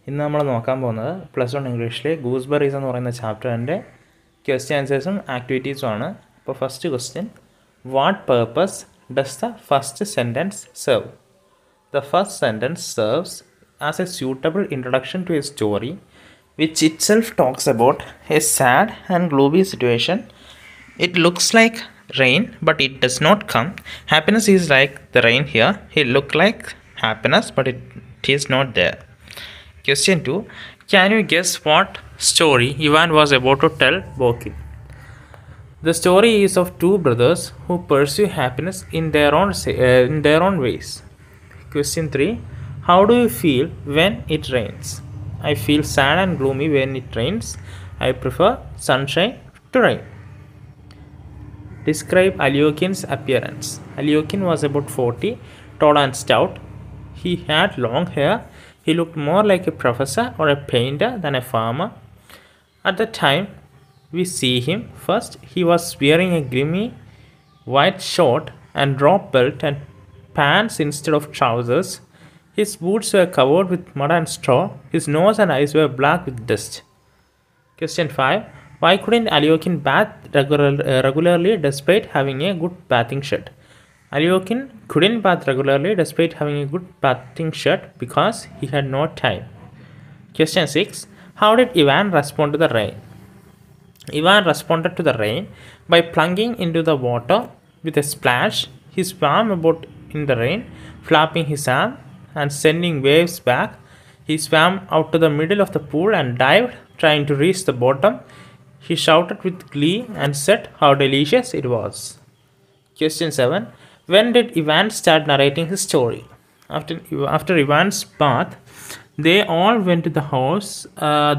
ഇന്ന് നമ്മൾ നോക്കാൻ പോകുന്നത് +1 ഇംഗ്ലീഷിലെ ഗൂസ്ബെറീസ് എന്ന് പറയുന്ന ചാപ്റ്ററിൻ്റെ ക്വസ്റ്റ്യൻ ആൻസേഴ്സും ആക്ടിവിറ്റീസും ആണ്. അപ്പോൾ first question, what purpose does the first sentence serve? The first sentence serves as a suitable introduction to a story which itself talks about a sad and gloomy situation. It looks like rain, but it does not come. Happiness is like the rain here. It looks like happiness, but it is not there. Question 2. Can you guess what story Ivan was about to tell Bokin? The story is of two brothers who pursue happiness in their own ways. Question 3. How do you feel when it rains? I feel sad and gloomy when it rains. I prefer sunshine to rain. Describe Alyokin's appearance. Alyokin was about 40, tall and stout. He had long hair. He looked more like a professor or a painter than a farmer. At the time we see him first, he was wearing a grimy white short and drop belt and pants instead of trousers. His boots were covered with mud and straw. His nose and eyes were black with dust. Question 5. Why couldn't Alyokin bath regularly despite having a good bathing shirt? Alyokin couldn't bath regularly despite having a good bathing shirt because he had no time. Question 6. How did Ivan respond to the rain? Ivan responded to the rain by plunging into the water with a splash. He swam about in the rain, flapping his arm and sending waves back. He swam out to the middle of the pool and dived, trying to reach the bottom. He shouted with glee and said how delicious it was. Question 7. When did Ivan start narrating his story? After Ivan's bath, they all went to the house.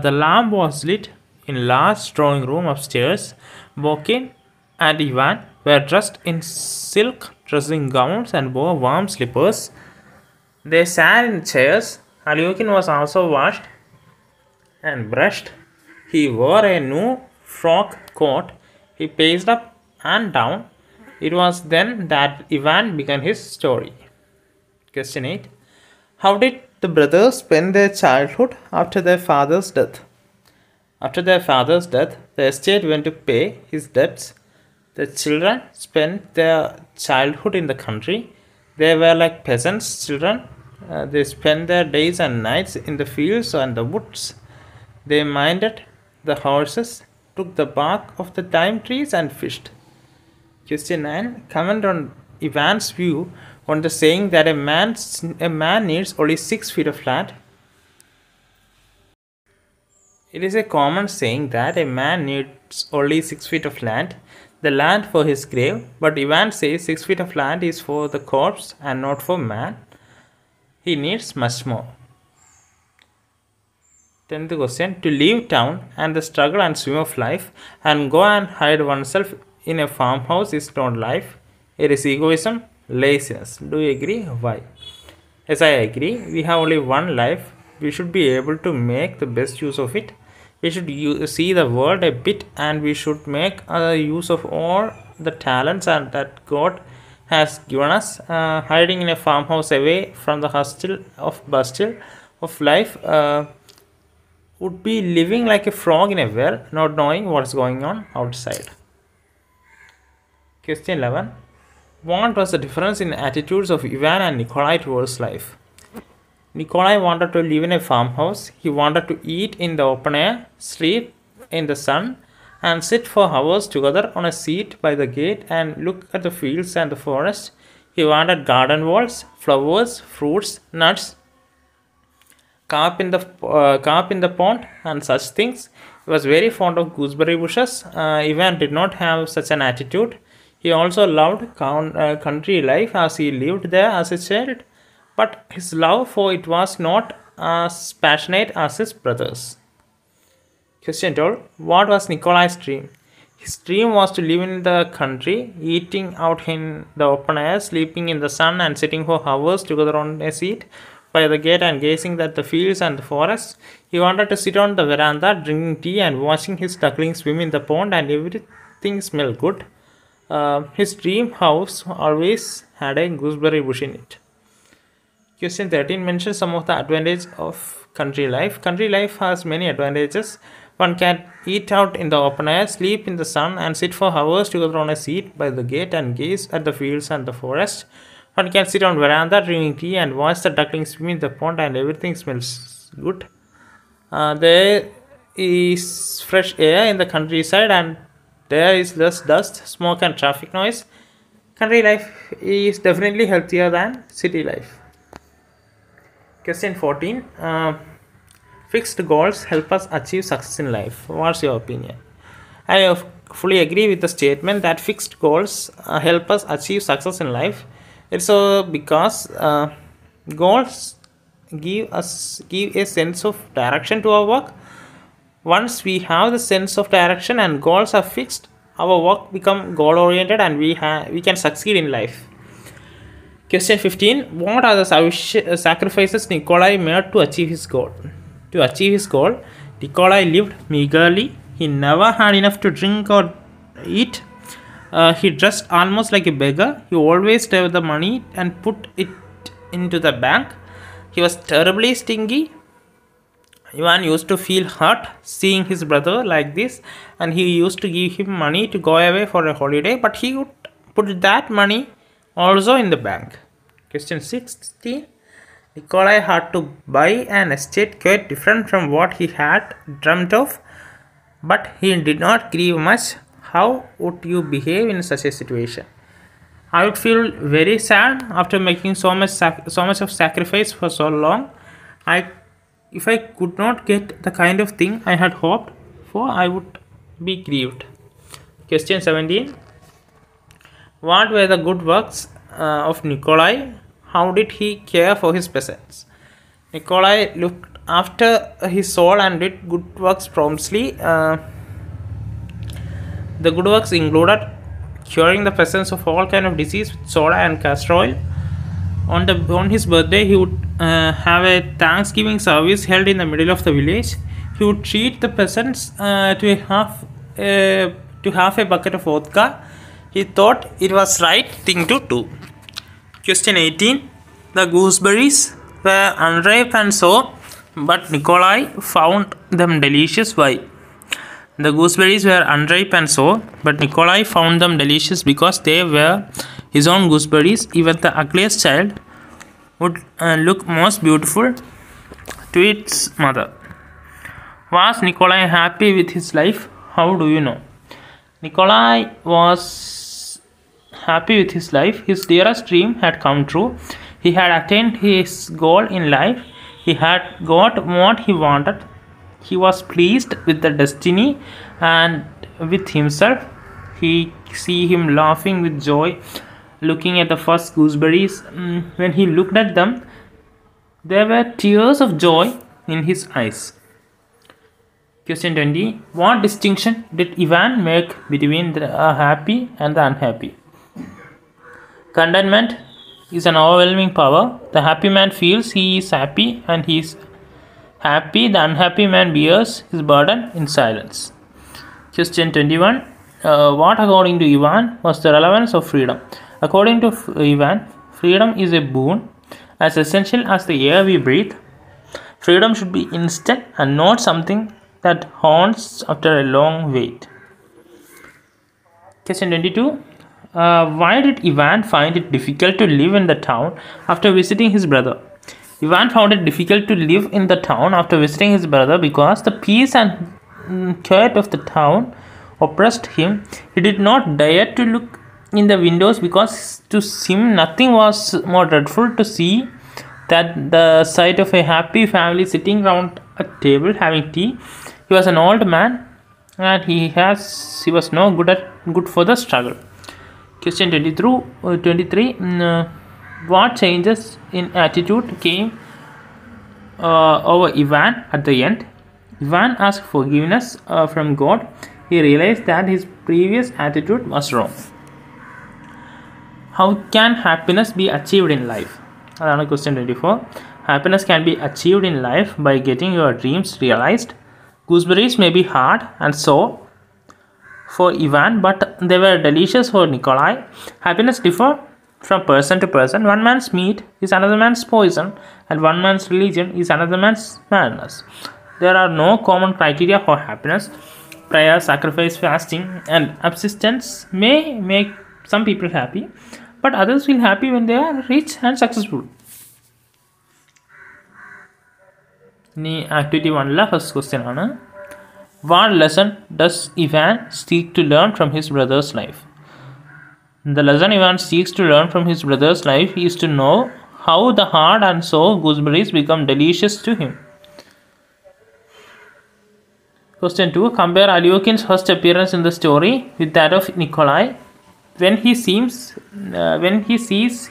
The lamp was lit in large drawing room upstairs. Bokin and Ivan were dressed in silk dressing gowns and wore warm slippers. They sat in chairs. Alyokin was also washed and brushed. He wore a new frock coat. He paced up and down. It was then that Ivan began his story. Question 8. How did the brothers spend their childhood after their father's death? After their father's death, the estate went to pay his debts. The children spent their childhood in the country. They were like peasants' children. They spent their days and nights in the fields and the woods. They minded the horses, took the bark of the thyme trees and fished. Question 9. Comment on Ivan's view on the saying that a man needs only 6 feet of land. It is a common saying that a man needs only 6 feet of land, the land for his grave, but Ivan says 6 feet of land is for the corpse and not for man. He needs much more. 10th question. To leave town and the struggle and swim of life and go and hide oneself in a farmhouse is not life. It is egoism, laziness. Do you agree? Why? Yes, I agree. We have only one life. We should be able to make the best use of it. We should see the world a bit, and we should make use of all the talents and that God has given us. Hiding in a farmhouse away from the hustle of bustle of life would be living like a frog in a well, not knowing what's going on outside. Question 11. What was the difference in attitudes of Ivan and Nikolai towards life? Nikolai wanted to live in a farmhouse. He wanted to eat in the open air, sleep in the sun, and sit for hours together on a seat by the gate and look at the fields and the forest. He wanted garden walls, flowers, fruits, nuts, carp in the pond, and such things. He was very fond of gooseberry bushes. Ivan did not have such an attitude. He also loved country life as he lived there as a child, but his love for it was not as passionate as his brother's. Question 12. What was Nikolai's dream? His dream was to live in the country, eating out in the open air, sleeping in the sun, and sitting for hours together on a seat by the gate and gazing at the fields and the forests. He wanted to sit on the veranda, drinking tea and watching his ducklings swim in the pond, and everything smelled good. His dream house always had a gooseberry bush in it. Question 13 mentions some of the advantages of country life. Country life has many advantages. One can eat out in the open air, sleep in the sun, and sit for hours together on a seat by the gate and gaze at the fields and the forest. One can sit on veranda drinking tea and watch the ducklings swim in the pond, and everything smells good. There is fresh air in the countryside, and there is less dust, smoke, and traffic noise. Country life is definitely healthier than city life. Question 14. Fixed goals help us achieve success in life. What's your opinion? I fully agree with the statement that fixed goals help us achieve success in life. It's because goals give a sense of direction to our work. Once we have the sense of direction and goals are fixed, our work become goal oriented and we can succeed in life. Question 15. What are the sacrifices Nikolai made to achieve his goal? To achieve his goal, Nikolai lived meagerly. He never had enough to drink or eat. He dressed almost like a beggar. He always saved the money and put it into the bank. He was terribly stingy. Ivan used to feel hurt seeing his brother like this, and he used to give him money to go away for a holiday, but he would put that money also in the bank. Question 16. Nikolai had to buy an estate quite different from what he had dreamt of, but he did not grieve much. How would you behave in such a situation? I would feel very sad after making so much of sacrifice for so long. If I could not get the kind of thing I had hoped for, I would be grieved. Question 17. What were the good works of Nikolai? How did he care for his peasants? Nikolai looked after his soul and did good works promptly. The good works included curing the peasants of all kind of disease with soda and castor oil. On his birthday, he would have a Thanksgiving service held in the middle of the village. He would treat the peasants to half a bucket of vodka. He thought it was right thing to do. Question 18. The gooseberries were unripe and sour, but Nikolai found them delicious. Why? The gooseberries were unripe and sour, but Nikolai found them delicious because they were his own gooseberries. Even the ugliest child would look most beautiful to its mother. Was Nikolai happy with his life? How do you know? Nikolai was happy with his life. His dearest dream had come true. He had attained his goal in life. He had got what he wanted. He was pleased with the destiny and with himself. He see him laughing with joy, looking at the first gooseberries. When he looked at them, there were tears of joy in his eyes. Question 20. What distinction did Ivan make between the happy and the unhappy? Contentment is an overwhelming power. The happy man feels he is happy and he is happy. The unhappy man bears his burden in silence. Question 21. What according to Ivan was the relevance of freedom? According to Ivan, freedom is a boon as essential as the air we breathe. Freedom should be instant and not something that haunts after a long wait. Question 22. Why did Ivan find it difficult to live in the town after visiting his brother? Ivan found it difficult to live in the town after visiting his brother because the peace and quiet of the town oppressed him. He did not dare to look in the windows because to him nothing was more dreadful to see than the sight of a happy family sitting round a table having tea. He was an old man and he was no good for the struggle. Question 23. What changes in attitude came over Ivan at the end? Ivan asked forgiveness from God. He realized that his previous attitude was wrong. How can happiness be achieved in life? Another question 24. Happiness can be achieved in life by getting your dreams realized. Gooseberries may be hard and sour for Ivan, but they were delicious for Nikolai. Happiness differs from person to person. One man's meat is another man's poison, and one man's religion is another man's madness. There are no common criteria for happiness. Prayer, sacrifice, fasting, and abstinence may make some people happy, but others feel happy when they are rich and successful. Activity 1 first question ആണ്. What lesson does Ivan seek to learn from his brother's life? The lesson Ivan seeks to learn from his brother's life is to know how the hard and sour gooseberries become delicious to him. Question 2. Compare Alyokin's first appearance in the story with that of Nikolai. When he sees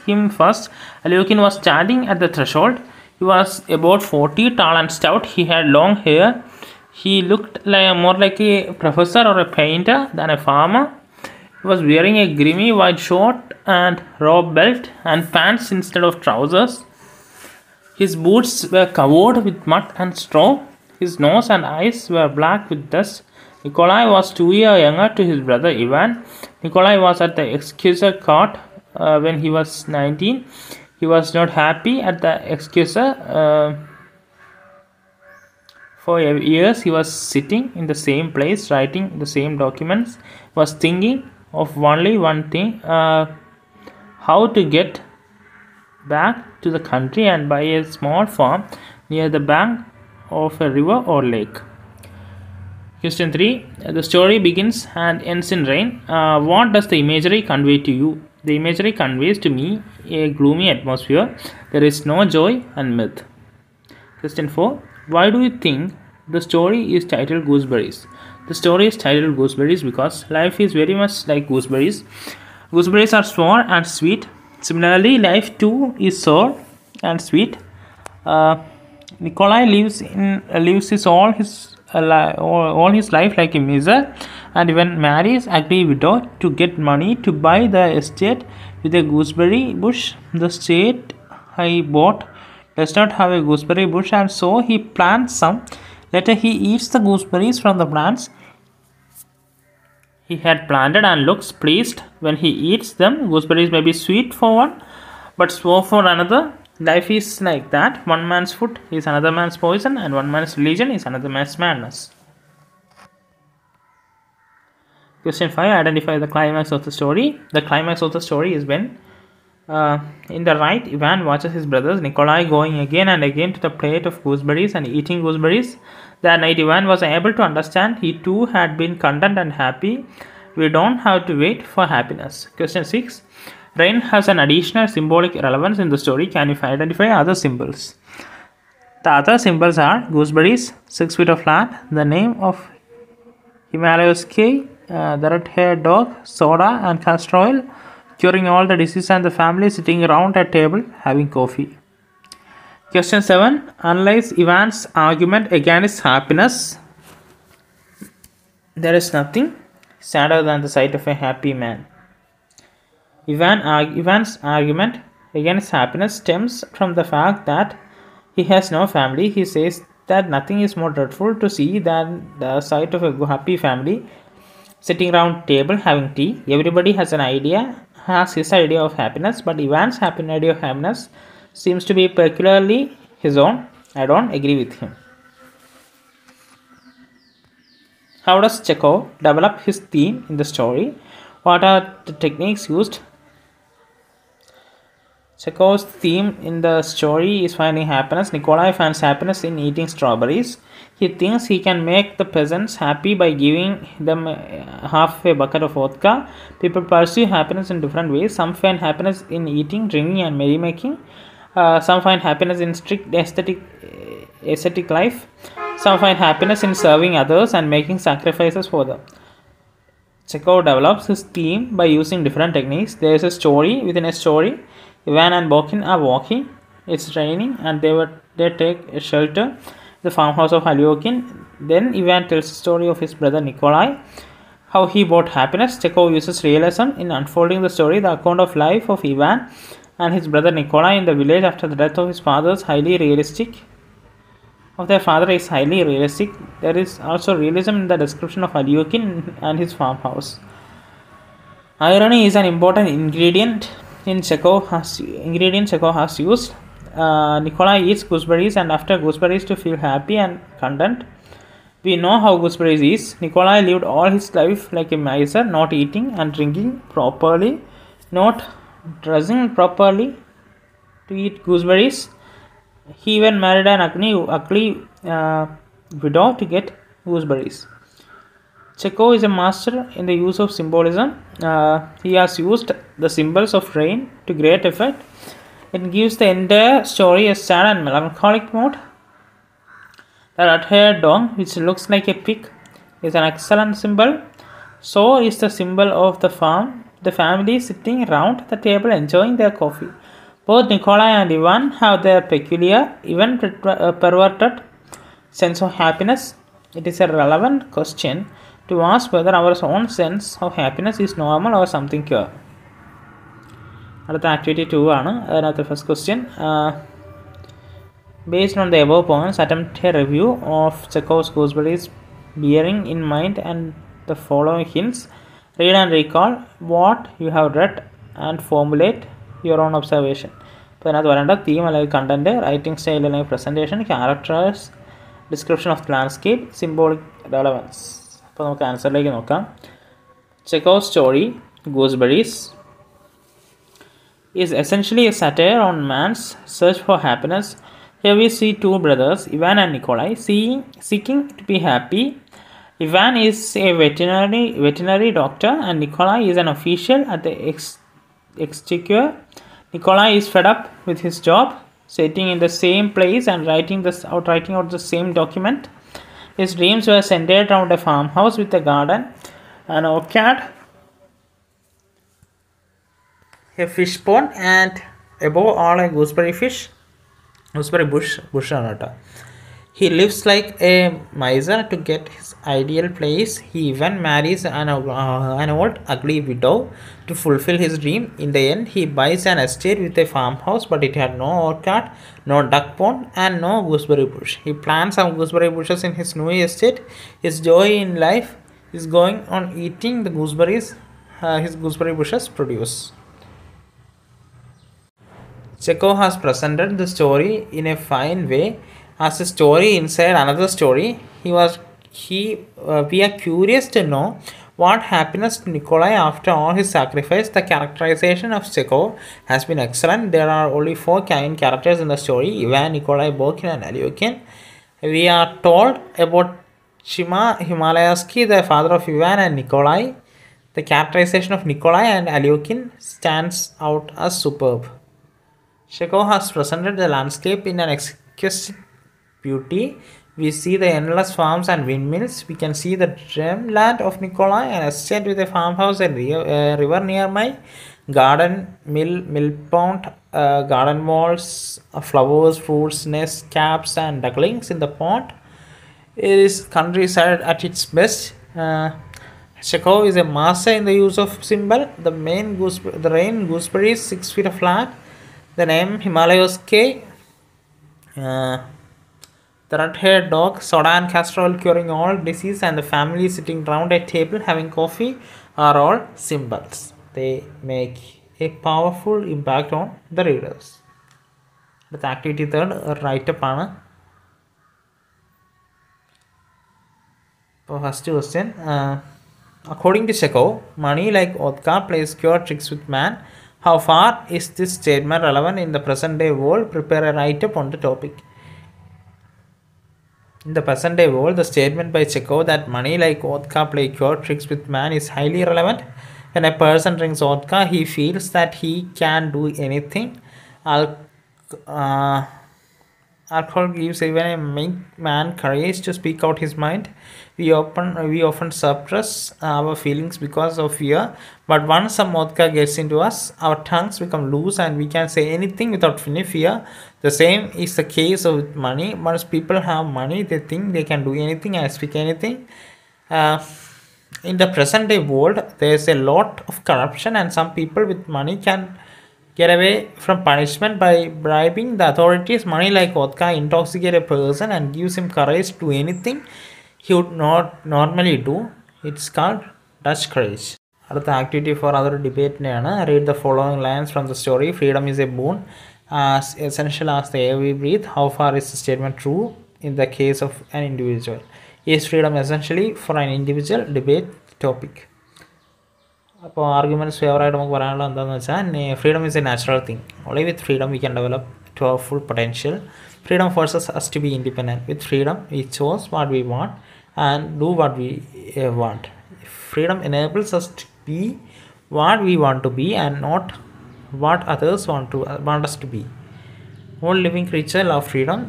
him first, Alyokin was standing at the threshold. He was about 40, tall and stout. He had long hair. He looked more like a professor or a painter than a farmer. He was wearing a grimy white shirt and robe belt and pants instead of trousers. His boots were covered with mud and straw. His nose and eyes were black with dust. Nikolai was 2 years younger to his brother Ivan. Nikolai was at the executioner court when he was 19. He was not happy at the executioner. For years he was sitting in the same place, writing the same documents. He was thinking of only one thing, how to get back to the country and buy a small farm near the bank of a river or lake. Question 3. The story begins and ends in rain. What does the imagery convey to you? The imagery conveys to me a gloomy atmosphere. There is no joy and mirth. Question 4. Why do you think the story is titled Gooseberries? The story is titled Gooseberries because life is very much like gooseberries. Gooseberries are sour and sweet. Similarly, life too is sour and sweet. Nikolai lives all his life like a miser, and even marries ugly widow to get money to buy the estate with a gooseberry bush. The estate I bought does not have a gooseberry bush, and so he plants some. Later he eats the gooseberries from the plants he had planted and looks pleased when he eats them. Gooseberries may be sweet for one, but sour for another. Life is like that. One man's food is another man's poison, and one man's religion is another man's madness. Question 5. Identify the climax of the story. The climax of the story is when, in the right, Ivan watches his brothers Nikolai going again and again to the plate of gooseberries and eating gooseberries. That night Ivan was able to understand he too had been content and happy. We don't have to wait for happiness. Question 6. Rain has an additional symbolic relevance in the story. Can you identify other symbols? The other symbols are gooseberries, 6 feet of land, the name of Himalayas cave, the red-haired dog, soda and castor oil, curing all the disease, and the family sitting around a table having coffee. Question 7. Analyze Ivan's argument against happiness. There is nothing sadder than the sight of a happy man. Ivan's argument against happiness stems from the fact that he has no family. He says that nothing is more dreadful to see than the sight of a happy family sitting around table having tea. Everybody has his idea of happiness, but Ivan's idea of happiness seems to be peculiarly his own. I don't agree with him. How does Chekhov develop his theme in the story? What are the techniques used? Chekhov's theme in the story is finding happiness. Nikolai finds happiness in eating strawberries. He thinks he can make the peasants happy by giving them half a bucket of vodka. People pursue happiness in different ways. Some find happiness in eating, drinking and merrymaking. Some find happiness in strict ascetic life. Some find happiness in serving others and making sacrifices for them. Chekhov develops his theme by using different techniques. There is a story within a story. Ivan and Bokin are walking. It's raining and they take a shelter at the farmhouse of Alyokin. Then Ivan tells the story of his brother Nikolai, how he bought happiness. Chekhov uses realism in unfolding the story. The account of life of Ivan and his brother Nikolai in the village after the death of his father is highly realistic. There is also realism in the description of Alyokin and his farmhouse. Irony is an important ingredient in ingredients Chekhov has used. Nikolai eats gooseberries and after gooseberries to feel happy and content. We know how gooseberries is. Nikolai lived all his life like a miser, not eating and drinking properly, not dressing properly to eat gooseberries. He even married an ugly widow to get gooseberries. Chekhov is a master in the use of symbolism. He has used the symbols of rain to great effect. It gives the entire story a sad and melancholic mood. The red-haired dog, which looks like a pig, is an excellent symbol. So is the symbol of the farm, the family sitting round the table enjoying their coffee. Both Nikolai and Ivan have their peculiar, even perverted sense of happiness. It is a relevant question to ask whether our own sense of happiness is normal or something pure. That's activity 2. Another first question. Based on the above points, attempt a review of Chekhov's Gooseberries bearing in mind and the following hints. Read and recall what you have read and formulate your own observation. Theme like content, writing style like presentation, characters, description of the landscape, symbolic relevance. Answer like Chekhov's story, Gooseberries, is essentially a satire on man's search for happiness. Here we see two brothers, Ivan and Nikolai, seeking to be happy. Ivan is a veterinary doctor and Nikolai is an official at the exchequer. Nikolai is fed up with his job, sitting in the same place and writing out the same document. His dreams were centered around a farmhouse with a garden, an orchard, a fish pond, and above all a gooseberry bush. He lives like a miser to get his ideal place. He even marries an old ugly widow to fulfill his dream. In the end, he buys an estate with a farmhouse, but it had no orchard, no duck pond, and no gooseberry bush. He plants some gooseberry bushes in his new estate. His joy in life is going on eating the gooseberries his gooseberry bushes produce. Chekhov has presented the story in a fine way as a story inside another story. We are curious to know what happens to Nikolai after all his sacrifice. The characterization of Chekhov has been excellent. There are only 4 main characters in the story: Ivan, Nikolai, Bokin, and Alyoshin. We are told about Shima Himalayasky, the father of Ivan and Nikolai. The characterization of Nikolai and Alyoshin stands out as superb. Chekhov has presented the landscape in an exquisite beauty. We see the endless farms and windmills. We can see the dreamland of Nikolai, an estate with a farmhouse, a river near my garden, mill pond, garden walls, flowers, fruits, nests, caps, and ducklings in the pond. It is countryside at its best. Chekhov is a master in the use of symbol. The rain gooseberry is 6 feet flat. The name Himalayasky, the red-haired dog, soda and castor oil curing all disease, and the family sitting round a table having coffee are all symbols. They make a powerful impact on the readers. The activity 3, write-up. First question. According to Chekhov, money like vodka plays cure tricks with man. How far is this statement relevant in the present day world? Prepare a write-up on the topic. In the present day world, the statement by Chekhov that money like vodka play cure tricks with man is highly relevant. When a person drinks vodka, he feels that he can do anything. Alcohol gives even a meek man courage to speak out his mind. We often suppress our feelings because of fear, but once some vodka gets into us, our tongues become loose and we can say anything without any fear. The same is the case with money. Once people have money, they think they can do anything and speak anything. In the present day world, there is a lot of corruption, and some people with money can get away from punishment by bribing the authorities. Money like vodka intoxicates a person and gives him courage to do anything he would not normally do. It's called Dutch courage. അടുത്ത activity four അതൊരു ഡിബേറ്റിനെയാണ്. Read the following lines from the story. Freedom is a boon as essential as the air we breathe. How far is the statement true in the case of an individual? Is freedom essentially for an individual? Debate topic. അപ്പോൾ arguments ഫേവറായിട്ട് നമുക്ക് പറയാനുള്ളത് എന്താണെന്ന് വെച്ചാൽ, freedom is a natural thing. Only with freedom we can develop to our full potential. Freedom forces us to be independent. With freedom we choose what we want and do what we want. Freedom enables us to be what we want to be and not what others want us to be. All living creatures love freedom.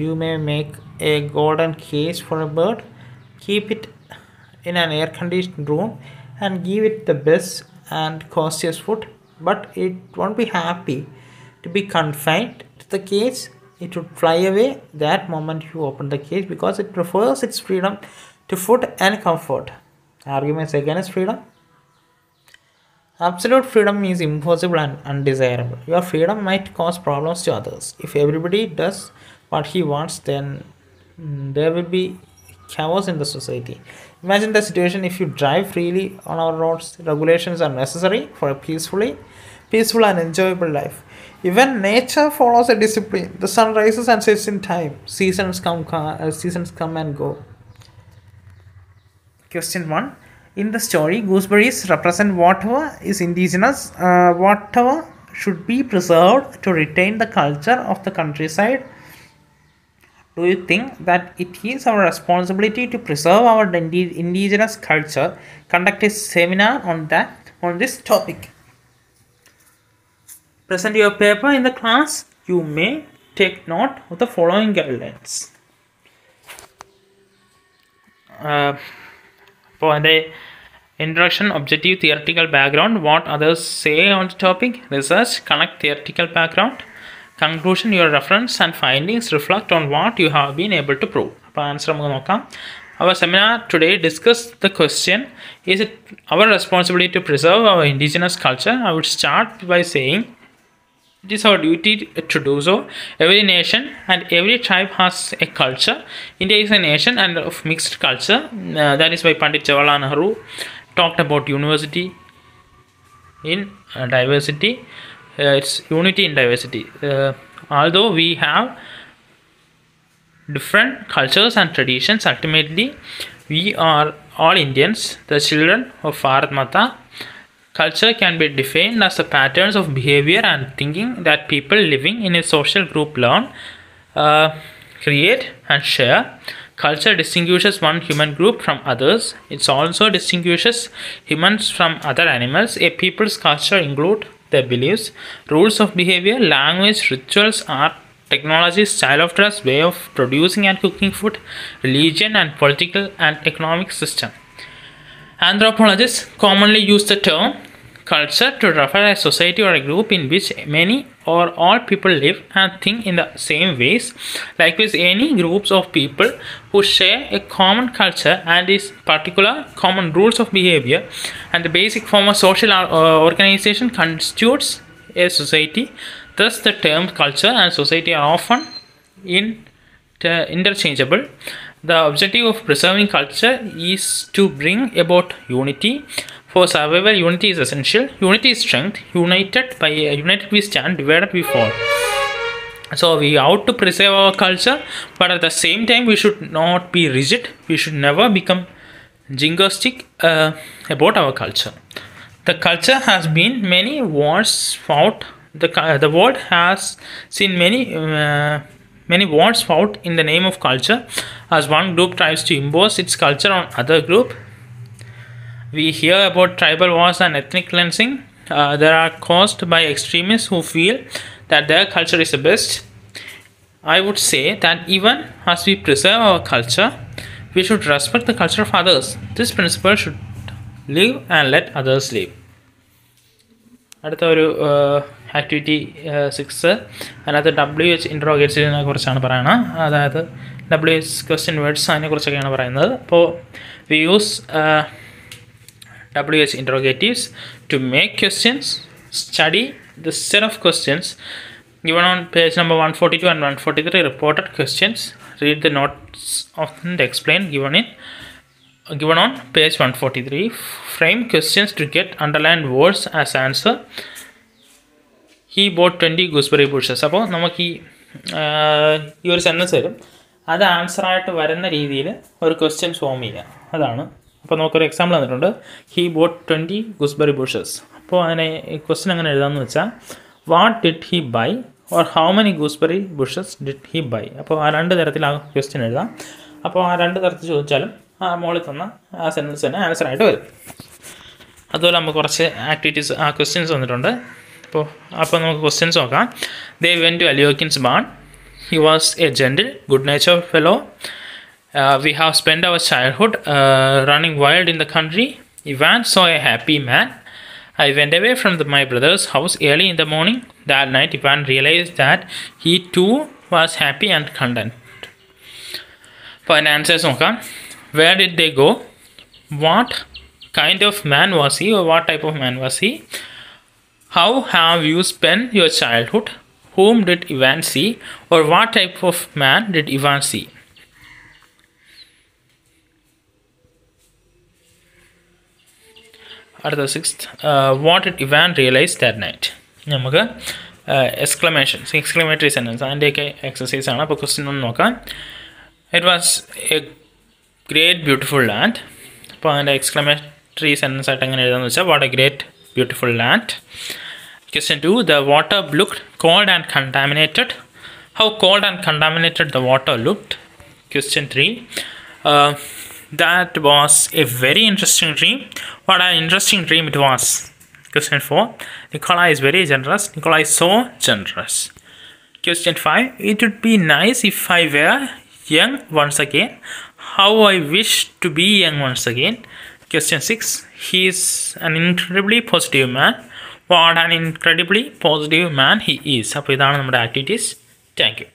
You may make a golden cage for a bird, keep it in an air conditioned room and give it the best and costliest food, but it won't be happy to be confined to the cage. It would fly away that moment you open the cage because it prefers its freedom to food and comfort. Arguments against freedom. Absolute freedom is impossible and undesirable. Your freedom might cause problems to others. If everybody does what he wants, then there will be chaos in the society. Imagine the situation if you drive freely on our roads. Regulations are necessary for a peaceful and enjoyable life. Even nature follows a discipline. The sun rises and sets in time. Seasons come and go. Question 1. In the story, gooseberries represent whatever is indigenous, whatever should be preserved to retain the culture of the countryside. Do you think that it is our responsibility to preserve our indigenous culture? Conduct a seminar on this topic. Present your paper in the class. You may take note of the following guidelines. For the introduction, objective, theoretical background, what others say on the topic. Research, connect theoretical background. Conclusion, your reference and findings reflect on what you have been able to prove. Answer. Our seminar today discussed the question, is it our responsibility to preserve our indigenous culture? I would start by saying it is our duty to do so. Every nation and every tribe has a culture. India is a nation and of mixed culture. That is why Pandit Jawaharlal Nehru talked about university in diversity. It's unity in diversity. Although we have different cultures and traditions, ultimately we are all Indians, the children of Bharat Mata. Culture can be defined as the patterns of behavior and thinking that people living in a social group learn, create and share. Culture distinguishes one human group from others. It also distinguishes humans from other animals. A people's culture includes their beliefs, rules of behavior, language, rituals, art, technology, style of dress, way of producing and cooking food, religion, and political and economic system. Anthropologists commonly use the term culture to refer to a society or a group in which many or all people live and think in the same ways. Likewise, any groups of people who share a common culture and its particular common rules of behavior and the basic form of social organization constitutes a society. Thus, the terms culture and society are often interchangeable. The objective of preserving culture is to bring about unity. For survival, unity is essential. Unity is strength. United we stand, divided we fall. So we ought to preserve our culture, but at the same time we should not be rigid. We should never become jingoistic about our culture. The culture has been many wars fought. The world has seen many wars fought in the name of culture, as one group tries to impose its culture on other group. We hear about tribal wars and ethnic cleansing. They are caused by extremists who feel that their culture is the best. I would say that even as we preserve our culture, we should respect the culture of others. This principle should live and let others live. അടുത്ത ഒരു activity 6 അതിനകത്ത് WH ഇൻട്രോഗേറ്റ്സിനെ കുറിച്ചാണ് പറയുന്നത്. അതായത് WH question words അതിനെക്കുറിച്ചൊക്കെയാണ് പറയുന്നത്. അപ്പോൾ we use WH interrogatives to make questions. Study the set of questions given on page number 142 and 143, reported questions. Read the notes of the explained given in Given on page 143, frame questions to get underlined words as answer. He bought 20 gooseberry bushes. അപ്പോൾ നമുക്ക് ഈ ഒരു sentence വരും, അത് ആൻസറായിട്ട് വരുന്ന രീതിയിൽ ഒരു question form ചെയ്യുക. അതാണ്. അപ്പോൾ നമുക്കൊരു എക്സാമ്പിൾ തന്നിട്ടുണ്ട്. He bought 20 gooseberry bushes. അപ്പോൾ അതിനെ ക്വസ്റ്റ്യൻ എങ്ങനെ എഴുതാമെന്ന് വെച്ചാൽ, what did he buy or how many gooseberry bushes did he buy. അപ്പോൾ ആ രണ്ട് തരത്തിൽ ആ ക്വസ്റ്റ്യൻ എഴുതാം. അപ്പോൾ ആ രണ്ട് തരത്തിൽ ചോദിച്ചാലും ആ മോളിൽ തന്ന ആ സെൻറ്റൻസ് തന്നെ ആൻസറായിട്ട് വരും. അതുപോലെ നമുക്ക് കുറച്ച് ആക്ടിവിറ്റീസ് ക്വസ്റ്റ്യൻസ് വന്നിട്ടുണ്ട്. അപ്പോൾ നമുക്ക് ക്വസ്റ്റ്യൻസ് നോക്കാം. They went to Alyokhin's barn. He was a gentle good nature fellow. We have spend our childhood running wild in the country. Ivan saw a happy man. I went away from my brother's house early in the morning. That night Ivan realized that he too was happy and content. For an answers നോക്കാം. Where did they go? What kind of man was he, or what type of man was he? How have you spent your childhood? Whom did Ivan see, or what type of man did Ivan see? അടുത്ത 6th, what did Ivan realize that night? നമുക്ക് exclamatory sentence അതിൻ്റെയൊക്കെ exercise ആണ്. അപ്പോൾ question ഒന്ന് നോക്കാം. It was A great beautiful land. അപ്പോൾ അതിൻ്റെ exclamatory sentence ആയിട്ട് എങ്ങനെ എഴുതാമെന്ന് വെച്ചാൽ, what A great beautiful land. Question 2, the water looked cold and contaminated. How cold and contaminated the water looked. Question 3, that was a very interesting dream. What an interesting dream it was. Question 4, Nicola is very generous. Nicola is so generous. Question 5, it would be nice if I were young once again. How I wish to be young once again. Question 6, he is an incredibly positive man. What an incredibly positive man he is. അപ്പോൾ ഇതാണ് നമ്മുടെ activities. Thank you.